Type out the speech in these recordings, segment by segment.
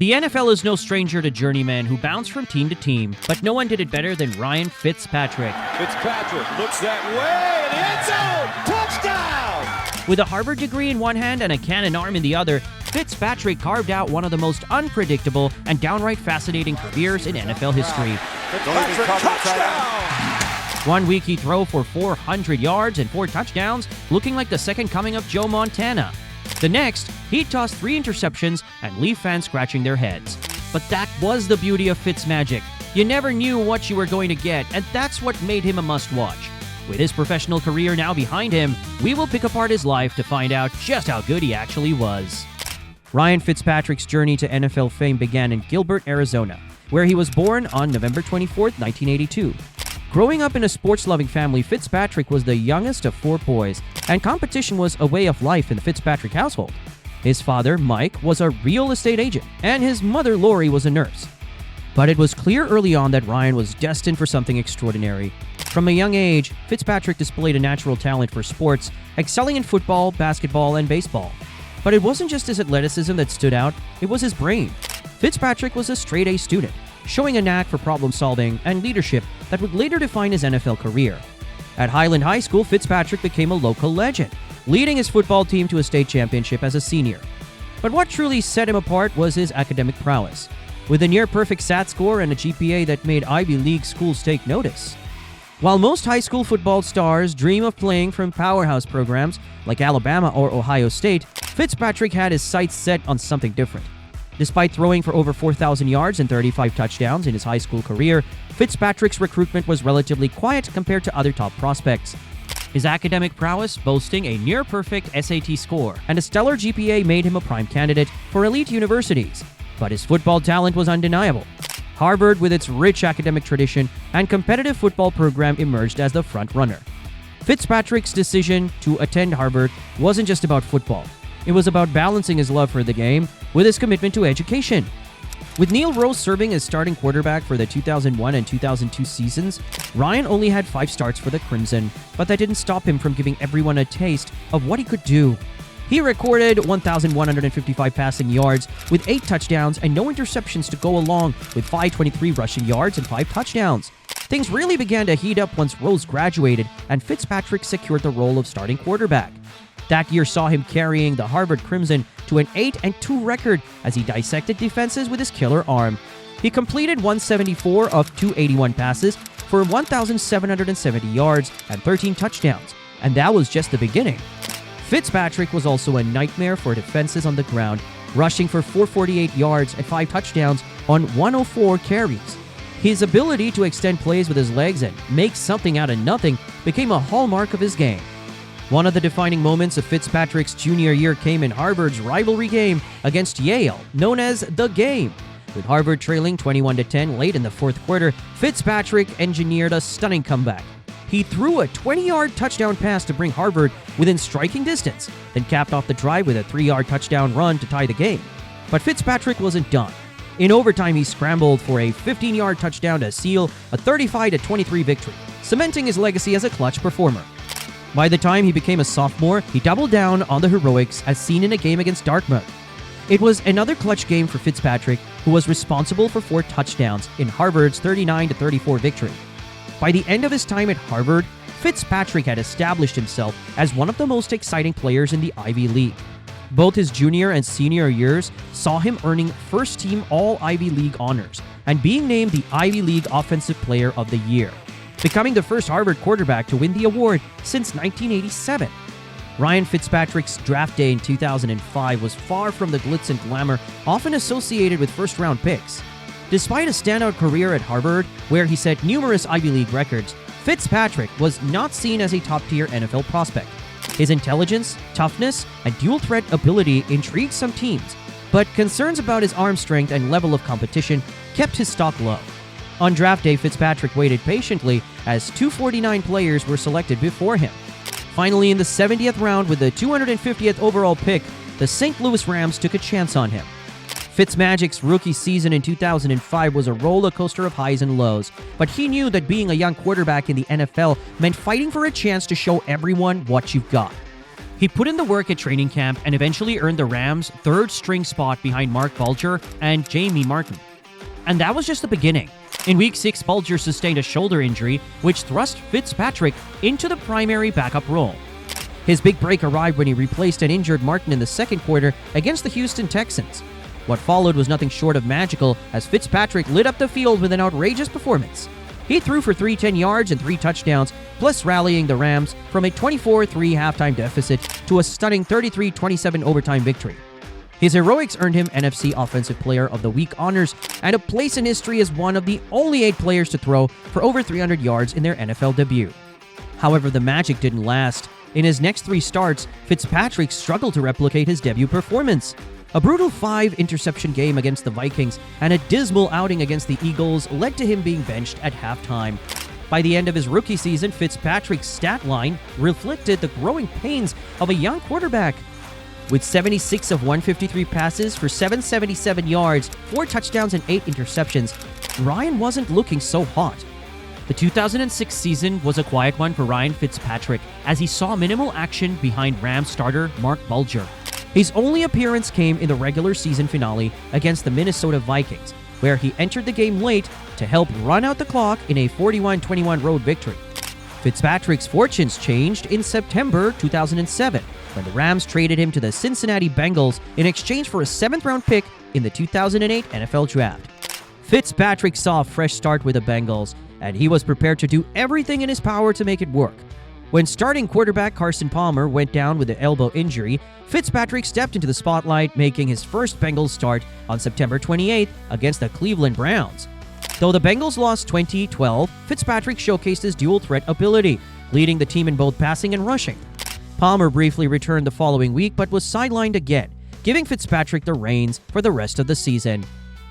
The NFL is no stranger to journeymen who bounce from team to team, but no one did it better than Ryan Fitzpatrick. Fitzpatrick looks that way, in the end zone, touchdown! With a Harvard degree in one hand and a cannon arm in the other, Fitzpatrick carved out one of the most unpredictable and downright fascinating careers in NFL history. Fitzpatrick, touchdown! One week he threw for 400 yards and 4 touchdowns, looking like the second coming of Joe Montana. The next, he'd toss 3 interceptions and leave fans scratching their heads. But that was the beauty of Fitz magic. You never knew what you were going to get, and that's what made him a must-watch. With his professional career now behind him, we will pick apart his life to find out just how good he actually was. Ryan Fitzpatrick's journey to NFL fame began in Gilbert, Arizona, where he was born on November 24, 1982. Growing up in a sports-loving family, Fitzpatrick was the youngest of 4 boys, and competition was a way of life in the Fitzpatrick household. His father, Mike, was a real estate agent, and his mother, Lori, was a nurse. But it was clear early on that Ryan was destined for something extraordinary. From a young age, Fitzpatrick displayed a natural talent for sports, excelling in football, basketball, and baseball. But it wasn't just his athleticism that stood out, it was his brain. Fitzpatrick was a straight-A student, showing a knack for problem-solving and leadership that would later define his NFL career. At Highland High School, Fitzpatrick became a local legend, leading his football team to a state championship as a senior. But what truly set him apart was his academic prowess, with a near-perfect SAT score and a GPA that made Ivy League schools take notice. While most high school football stars dream of playing from powerhouse programs like Alabama or Ohio State, Fitzpatrick had his sights set on something different. Despite throwing for over 4,000 yards and 35 touchdowns in his high school career, Fitzpatrick's recruitment was relatively quiet compared to other top prospects. His academic prowess, boasting a near-perfect SAT score and a stellar GPA, made him a prime candidate for elite universities. But his football talent was undeniable. Harvard, with its rich academic tradition and competitive football program, emerged as the front-runner. Fitzpatrick's decision to attend Harvard wasn't just about football. It was about balancing his love for the game with his commitment to education. With Neil Rose serving as starting quarterback for the 2001 and 2002 seasons, Ryan only had 5 starts for the Crimson, but that didn't stop him from giving everyone a taste of what he could do. He recorded 1,155 passing yards with 8 touchdowns and no interceptions to go along with 523 rushing yards and 5 touchdowns. Things really began to heat up once Rose graduated and Fitzpatrick secured the role of starting quarterback. That year saw him carrying the Harvard Crimson to an 8-2 record as he dissected defenses with his killer arm. He completed 174 of 281 passes for 1,770 yards and 13 touchdowns, and that was just the beginning. Fitzpatrick was also a nightmare for defenses on the ground, rushing for 448 yards and 5 touchdowns on 104 carries. His ability to extend plays with his legs and make something out of nothing became a hallmark of his game. One of the defining moments of Fitzpatrick's junior year came in Harvard's rivalry game against Yale, known as The Game. With Harvard trailing 21-10 late in the 4th quarter, Fitzpatrick engineered a stunning comeback. He threw a 20-yard touchdown pass to bring Harvard within striking distance, then capped off the drive with a 3-yard touchdown run to tie the game. But Fitzpatrick wasn't done. In overtime, he scrambled for a 15-yard touchdown to seal a 35-23 victory, cementing his legacy as a clutch performer. By the time he became a sophomore, he doubled down on the heroics as seen in a game against Dartmouth. It was another clutch game for Fitzpatrick, who was responsible for 4 touchdowns in Harvard's 39-34 victory. By the end of his time at Harvard, Fitzpatrick had established himself as one of the most exciting players in the Ivy League. Both his junior and senior years saw him earning first-team All-Ivy League honors and being named the Ivy League Offensive Player of the Year, becoming the first Harvard quarterback to win the award since 1987. Ryan Fitzpatrick's draft day in 2005 was far from the glitz and glamour often associated with first-round picks. Despite a standout career at Harvard, where he set numerous Ivy League records, Fitzpatrick was not seen as a top-tier NFL prospect. His intelligence, toughness, and dual-threat ability intrigued some teams, but concerns about his arm strength and level of competition kept his stock low. On draft day, Fitzpatrick waited patiently as 249 players were selected before him. Finally, in the 70th round with the 250th overall pick, the St. Louis Rams took a chance on him. Fitzmagic's rookie season in 2005 was a roller coaster of highs and lows, but he knew that being a young quarterback in the NFL meant fighting for a chance to show everyone what you've got. He put in the work at training camp and eventually earned the Rams' third-string spot behind Mark Bulger and Jamie Martin. And that was just the beginning. In Week 6, Bulger sustained a shoulder injury, which thrust Fitzpatrick into the primary backup role. His big break arrived when he replaced an injured Martin in the second quarter against the Houston Texans. What followed was nothing short of magical as Fitzpatrick lit up the field with an outrageous performance. He threw for 310 yards and 3 touchdowns, plus rallying the Rams from a 24-3 halftime deficit to a stunning 33-27 overtime victory. His heroics earned him NFC Offensive Player of the Week honors and a place in history as one of the only 8 players to throw for over 300 yards in their NFL debut. However, the magic didn't last. In his next 3 starts, Fitzpatrick struggled to replicate his debut performance. A brutal 5-interception game against the Vikings and a dismal outing against the Eagles led to him being benched at halftime. By the end of his rookie season, Fitzpatrick's stat line reflected the growing pains of a young quarterback. With 76 of 153 passes for 777 yards, 4 touchdowns, and 8 interceptions, Ryan wasn't looking so hot. The 2006 season was a quiet one for Ryan Fitzpatrick as he saw minimal action behind Rams starter Mark Bulger. His only appearance came in the regular season finale against the Minnesota Vikings, where he entered the game late to help run out the clock in a 41-21 road victory. Fitzpatrick's fortunes changed in September 2007 when the Rams traded him to the Cincinnati Bengals in exchange for a 7th-round pick in the 2008 NFL Draft. Fitzpatrick saw a fresh start with the Bengals, and he was prepared to do everything in his power to make it work. When starting quarterback Carson Palmer went down with an elbow injury, Fitzpatrick stepped into the spotlight, making his first Bengals start on September 28th against the Cleveland Browns. Though the Bengals lost 20-12, Fitzpatrick showcased his dual-threat ability, leading the team in both passing and rushing. Palmer briefly returned the following week but was sidelined again, giving Fitzpatrick the reins for the rest of the season.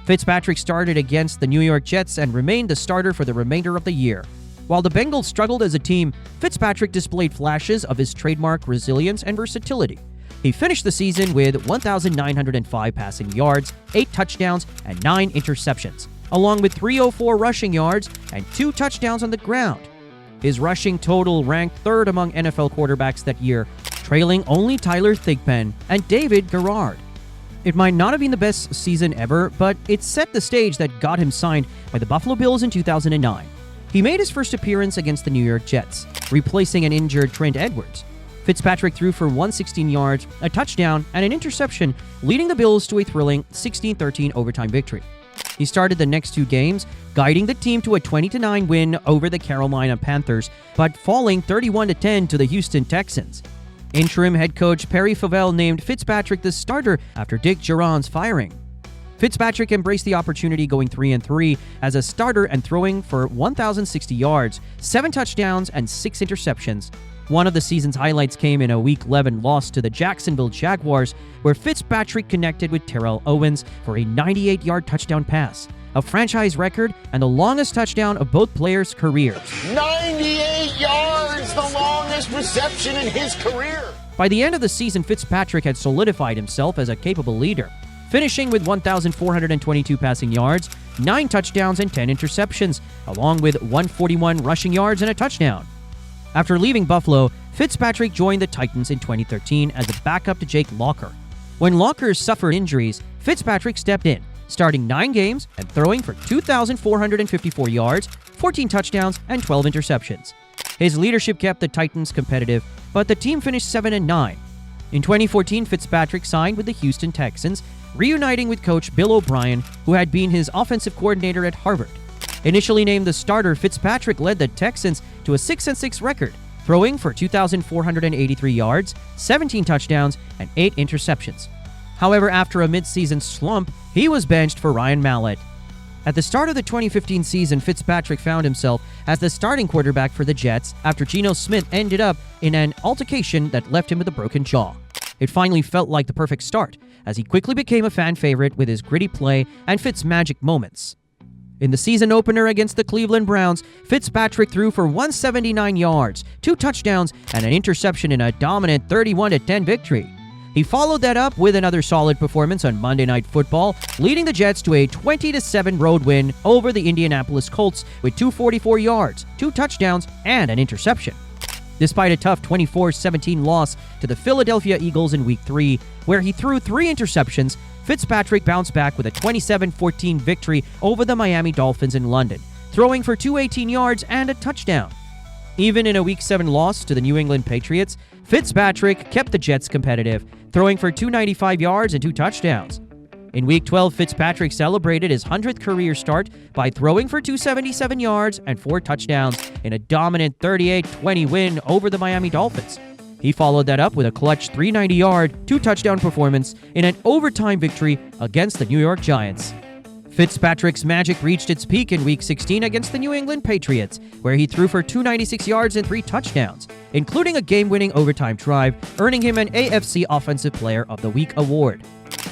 Fitzpatrick started against the New York Jets and remained the starter for the remainder of the year. While the Bengals struggled as a team, Fitzpatrick displayed flashes of his trademark resilience and versatility. He finished the season with 1,905 passing yards, 8 touchdowns, and 9 interceptions, along with 304 rushing yards and 2 touchdowns on the ground. His rushing total ranked 3rd among NFL quarterbacks that year, trailing only Tyler Thigpen and David Garrard. It might not have been the best season ever, but it set the stage that got him signed by the Buffalo Bills in 2009. He made his first appearance against the New York Jets, replacing an injured Trent Edwards. Fitzpatrick threw for 116 yards, a touchdown, and an interception, leading the Bills to a thrilling 16-13 overtime victory. He started the next 2 games, guiding the team to a 20-9 win over the Carolina Panthers, but falling 31-10 to the Houston Texans. Interim head coach Perry Favell named Fitzpatrick the starter after Dick Jauron's firing. Fitzpatrick embraced the opportunity, going 3-3 as a starter and throwing for 1,060 yards, 7 touchdowns, and 6 interceptions. One of the season's highlights came in a Week 11 loss to the Jacksonville Jaguars, where Fitzpatrick connected with Terrell Owens for a 98-yard touchdown pass, a franchise record and the longest touchdown of both players' careers. 98 yards, the longest reception in his career. By the end of the season, Fitzpatrick had solidified himself as a capable leader, finishing with 1,422 passing yards, 9 touchdowns, and 10 interceptions, along with 141 rushing yards and a touchdown. After leaving Buffalo, Fitzpatrick joined the Titans in 2013 as a backup to Jake Locker. When Locker suffered injuries, Fitzpatrick stepped in, starting 9 games and throwing for 2,454 yards, 14 touchdowns, and 12 interceptions. His leadership kept the Titans competitive, but the team finished 7-9. In 2014, Fitzpatrick signed with the Houston Texans, reuniting with coach Bill O'Brien, who had been his offensive coordinator at Harvard. Initially named the starter, Fitzpatrick led the Texans to a 6-6 record, throwing for 2,483 yards, 17 touchdowns, and 8 interceptions. However, after a midseason slump, he was benched for Ryan Mallett. At the start of the 2015 season, Fitzpatrick found himself as the starting quarterback for the Jets after Geno Smith ended up in an altercation that left him with a broken jaw. It finally felt like the perfect start, as he quickly became a fan favorite with his gritty play and Fitz magic moments. In the season opener against the Cleveland Browns, Fitzpatrick threw for 179 yards, 2 touchdowns, and an interception in a dominant 31-10 victory. He followed that up with another solid performance on Monday Night Football, leading the Jets to a 20-7 road win over the Indianapolis Colts with 244 yards, 2 touchdowns, and an interception. despite a tough 24-17 loss to the Philadelphia Eagles in Week 3, where he threw 3 interceptions. Fitzpatrick bounced back with a 27-14 victory over the Miami Dolphins in London, throwing for 218 yards and a touchdown. Even in a Week 7 loss to the New England Patriots, Fitzpatrick kept the Jets competitive, throwing for 295 yards and 2 touchdowns. In Week 12, Fitzpatrick celebrated his 100th career start by throwing for 277 yards and 4 touchdowns in a dominant 38-20 win over the Miami Dolphins. He followed that up with a clutch 390-yard, 2-touchdown performance in an overtime victory against the New York Giants. Fitzpatrick's magic reached its peak in Week 16 against the New England Patriots, where he threw for 296 yards and 3 touchdowns, including a game-winning overtime drive, earning him an AFC Offensive Player of the Week award.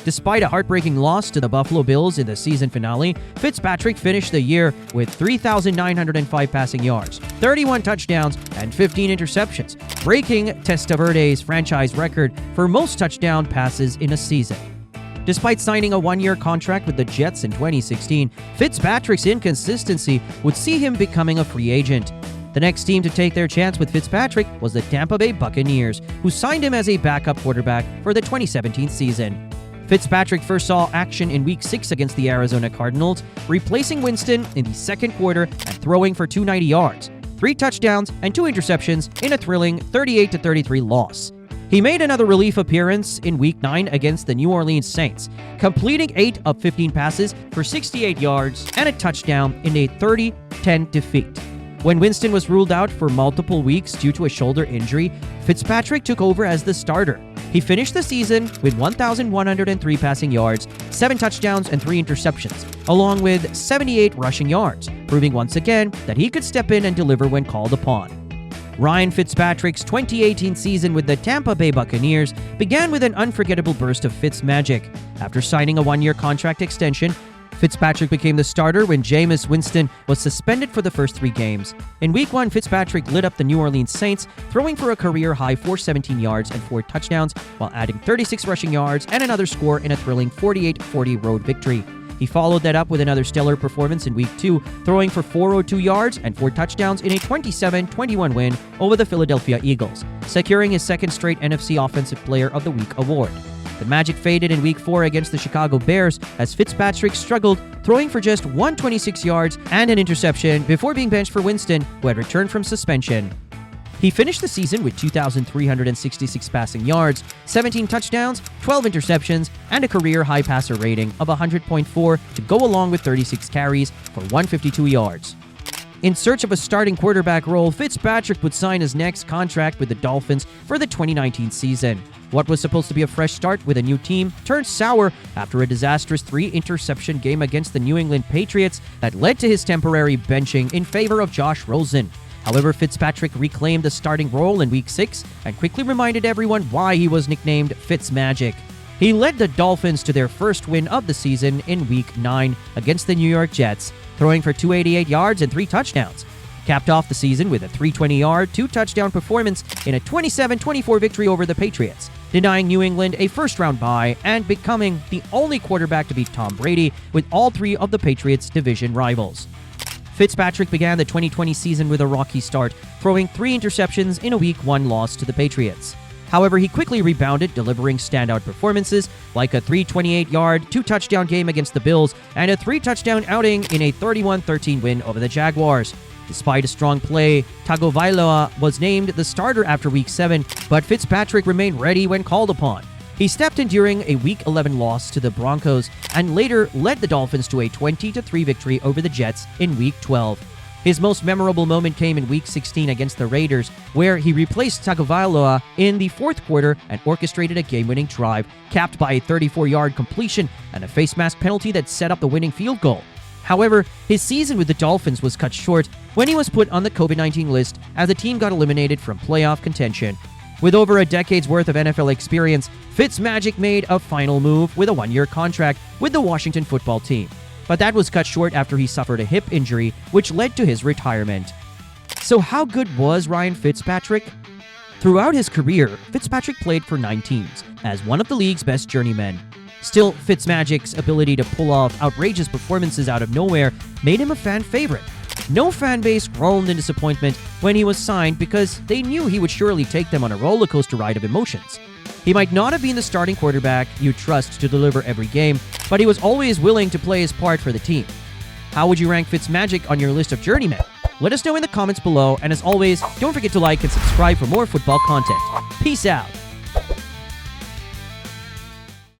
Despite a heartbreaking loss to the Buffalo Bills in the season finale, Fitzpatrick finished the year with 3,905 passing yards, 31 touchdowns, and 15 interceptions, breaking Testaverde's franchise record for most touchdown passes in a season. Despite signing a 1-year contract with the Jets in 2016, Fitzpatrick's inconsistency would see him becoming a free agent. The next team to take their chance with Fitzpatrick was the Tampa Bay Buccaneers, who signed him as a backup quarterback for the 2017 season. Fitzpatrick first saw action in Week 6 against the Arizona Cardinals, replacing Winston in the second quarter and throwing for 290 yards, 3 touchdowns, and 2 interceptions in a thrilling 38-33 loss. He made another relief appearance in Week 9 against the New Orleans Saints, completing 8 of 15 passes for 68 yards and a touchdown in a 30-10 defeat. When Winston was ruled out for multiple weeks due to a shoulder injury, Fitzpatrick took over as the starter. He finished the season with 1,103 passing yards, 7 touchdowns, and 3 interceptions, along with 78 rushing yards, proving once again that he could step in and deliver when called upon. Ryan Fitzpatrick's 2018 season with the Tampa Bay Buccaneers began with an unforgettable burst of Fitz magic. After signing a 1-year contract extension, Fitzpatrick became the starter when Jameis Winston was suspended for the first 3 games. In Week 1, Fitzpatrick lit up the New Orleans Saints, throwing for a career-high 417 yards and 4 touchdowns, while adding 36 rushing yards and another score in a thrilling 48-40 road victory. He followed that up with another stellar performance in Week 2, throwing for 402 yards and 4 touchdowns in a 27-21 win over the Philadelphia Eagles, securing his second straight NFC Offensive Player of the Week award. The magic faded in Week 4 against the Chicago Bears as Fitzpatrick struggled, throwing for just 126 yards and an interception before being benched for Winston, who had returned from suspension. He finished the season with 2,366 passing yards, 17 touchdowns, 12 interceptions, and a career-high passer rating of 100.4 to go along with 36 carries for 152 yards. In search of a starting quarterback role, Fitzpatrick would sign his next contract with the Dolphins for the 2019 season. What was supposed to be a fresh start with a new team turned sour after a disastrous 3-interception game against the New England Patriots that led to his temporary benching in favor of Josh Rosen. However, Fitzpatrick reclaimed the starting role in Week 6 and quickly reminded everyone why he was nicknamed Fitzmagic. He led the Dolphins to their first win of the season in Week 9 against the New York Jets, throwing for 288 yards and 3 touchdowns. Capped off the season with a 320-yard, 2-touchdown performance in a 27-24 victory over the Patriots, denying New England a first-round bye and becoming the only quarterback to beat Tom Brady with all 3 of the Patriots' division rivals. Fitzpatrick began the 2020 season with a rocky start, throwing 3 interceptions in a Week 1 loss to the Patriots. However, he quickly rebounded, delivering standout performances like a 328-yard, 2-touchdown game against the Bills and a 3-touchdown outing in a 31-13 win over the Jaguars. Despite a strong play, Tagovailoa was named the starter after Week 7, but Fitzpatrick remained ready when called upon. He stepped in during a Week 11 loss to the Broncos and later led the Dolphins to a 20-3 victory over the Jets in Week 12. His most memorable moment came in Week 16 against the Raiders, where he replaced Tagovailoa in the fourth quarter and orchestrated a game-winning drive, capped by a 34-yard completion and a face mask penalty that set up the winning field goal. However, his season with the Dolphins was cut short when he was put on the COVID-19 list as the team got eliminated from playoff contention. With over a decade's worth of NFL experience, Fitzmagic made a final move with a 1-year contract with the Washington football team. But that was cut short after he suffered a hip injury, which led to his retirement. So how good was Ryan Fitzpatrick? Throughout his career, Fitzpatrick played for 9 teams as one of the league's best journeymen. Still, Fitzmagic's ability to pull off outrageous performances out of nowhere made him a fan favorite. No fan base groaned in disappointment when he was signed because they knew he would surely take them on a roller coaster ride of emotions. He might not have been the starting quarterback you trust to deliver every game, but he was always willing to play his part for the team. How would you rank Fitzmagic on your list of journeymen? Let us know in the comments below, and as always, don't forget to like and subscribe for more football content. Peace out!